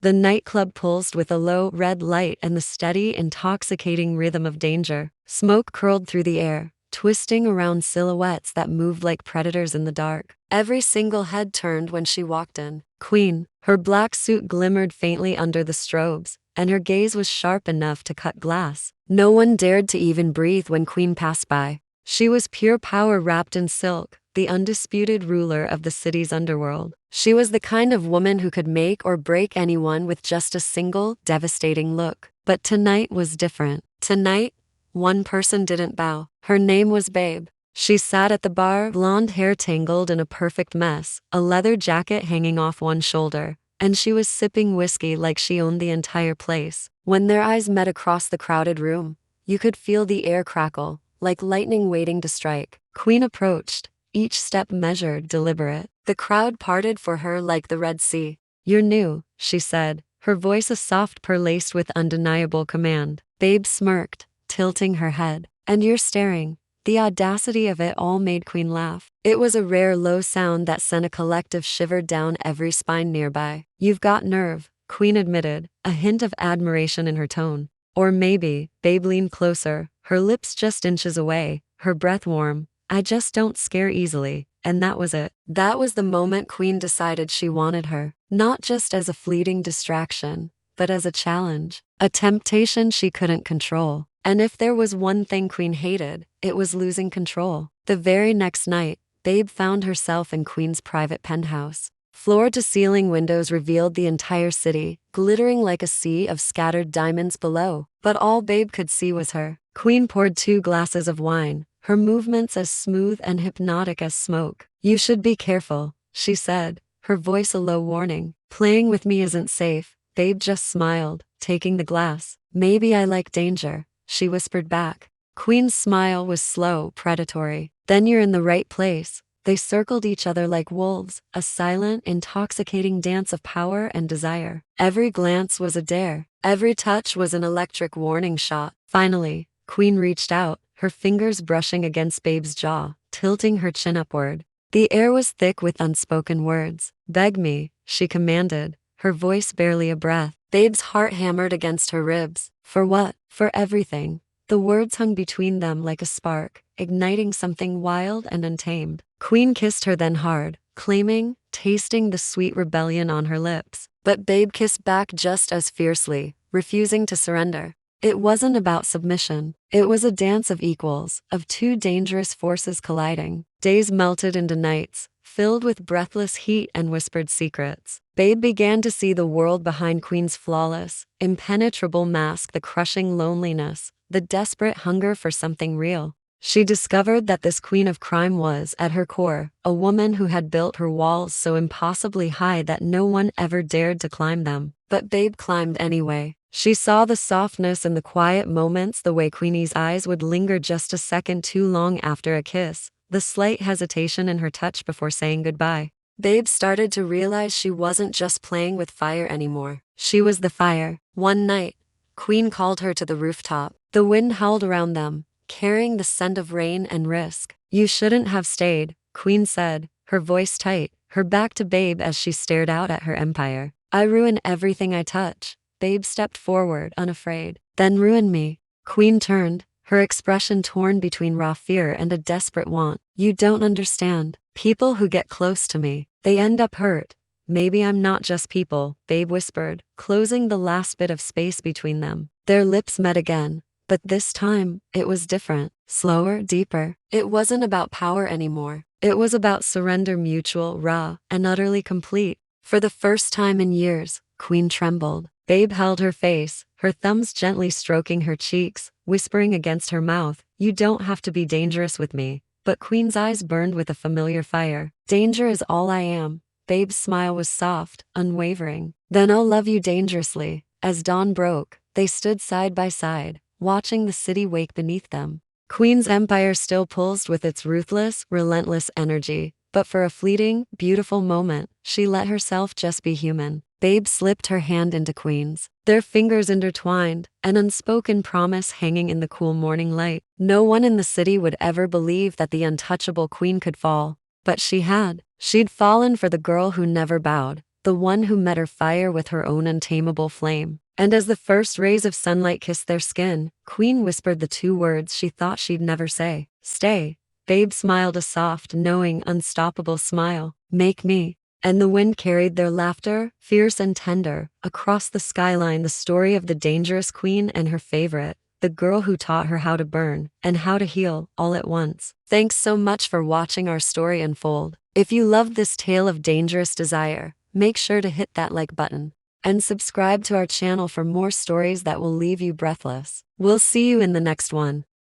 The nightclub pulsed with a low, red light and the steady, intoxicating rhythm of danger. Smoke curled through the air, twisting around silhouettes that moved like predators in the dark. Every single head turned when she walked in. Queen. Her black suit glimmered faintly under the strobes, and her gaze was sharp enough to cut glass. No one dared to even breathe when Queen passed by. She was pure power wrapped in silk, the undisputed ruler of the city's underworld. She was the kind of woman who could make or break anyone with just a single, devastating look. But tonight was different. Tonight, one person didn't bow. Her name was Babe. She sat at the bar, blonde hair tangled in a perfect mess, a leather jacket hanging off one shoulder, and she was sipping whiskey like she owned the entire place. When their eyes met across the crowded room, you could feel the air crackle, like lightning waiting to strike. Queen approached, each step measured, deliberate. The crowd parted for her like the Red Sea. "You're new," she said, her voice a soft purr laced with undeniable command. Babe smirked, tilting her head. "And you're staring." The audacity of it all made Queen laugh. It was a rare low sound that sent a collective shiver down every spine nearby. "You've got nerve," Queen admitted, a hint of admiration in her tone. "Or maybe," Babe leaned closer, her lips just inches away, her breath warm. "I just don't scare easily." And that was it. That was the moment Queen decided she wanted her. Not just as a fleeting distraction, but as a challenge. A temptation she couldn't control. And if there was one thing Queen hated, it was losing control. The very next night, Babe found herself in Queen's private penthouse. Floor-to-ceiling windows revealed the entire city, glittering like a sea of scattered diamonds below. But all Babe could see was her. Queen poured 2 glasses of wine, her movements as smooth and hypnotic as smoke. "You should be careful," she said, her voice a low warning. "Playing with me isn't safe." Babe just smiled, taking the glass. "Maybe I like danger," she whispered back. Queen's smile was slow, predatory. "Then you're in the right place." They circled each other like wolves, a silent, intoxicating dance of power and desire. Every glance was a dare. Every touch was an electric warning shot. Finally, Queen reached out, her fingers brushing against Babe's jaw, tilting her chin upward. The air was thick with unspoken words. "Beg me," she commanded, her voice barely a breath. Babe's heart hammered against her ribs. "For what?" "For everything." The words hung between them like a spark, igniting something wild and untamed. Queen kissed her then hard, claiming, tasting the sweet rebellion on her lips. But Babe kissed back just as fiercely, refusing to surrender. It wasn't about submission. It was a dance of equals, of 2 dangerous forces colliding. Days melted into nights, filled with breathless heat and whispered secrets. Babe began to see the world behind Queen's flawless, impenetrable mask, the crushing loneliness, the desperate hunger for something real. She discovered that this queen of crime was, at her core, a woman who had built her walls so impossibly high that no one ever dared to climb them. But Babe climbed anyway. She saw the softness in the quiet moments, the way Queenie's eyes would linger just a second too long after a kiss, the slight hesitation in her touch before saying goodbye. Babe started to realize she wasn't just playing with fire anymore. She was the fire. One night, Queen called her to the rooftop. The wind howled around them, carrying the scent of rain and risk. "You shouldn't have stayed," Queen said, her voice tight, her back to Babe as she stared out at her empire. "I ruin everything I touch." Babe stepped forward, unafraid. "Then ruin me." Queen turned, her expression torn between raw fear and a desperate want. "You don't understand. People who get close to me, they end up hurt." "Maybe I'm not just people," Babe whispered, closing the last bit of space between them. Their lips met again, but this time, it was different, slower, deeper. It wasn't about power anymore. It was about surrender, mutual, raw, and utterly complete. For the first time in years, Queen trembled. Babe held her face, her thumbs gently stroking her cheeks, whispering against her mouth, "You don't have to be dangerous with me." But Queen's eyes burned with a familiar fire. "Danger is all I am." Babe's smile was soft, unwavering. "Then I'll love you dangerously." As dawn broke, they stood side by side, watching the city wake beneath them. Queen's empire still pulsed with its ruthless, relentless energy, but for a fleeting, beautiful moment, she let herself just be human. Babe slipped her hand into Queen's, their fingers intertwined, an unspoken promise hanging in the cool morning light. No one in the city would ever believe that the untouchable Queen could fall, but she had. She'd fallen for the girl who never bowed, the one who met her fire with her own untamable flame. And as the first rays of sunlight kissed their skin, Queen whispered the two words she thought she'd never say. Stay. Babe smiled a soft, knowing, unstoppable smile. Make me. And the wind carried their laughter, fierce and tender, across the skyline, the story of the dangerous queen and her favorite, the girl who taught her how to burn and how to heal all at once. Thanks so much for watching our story unfold. If you loved this tale of dangerous desire, make sure to hit that like button and subscribe to our channel for more stories that will leave you breathless. We'll see you in the next one.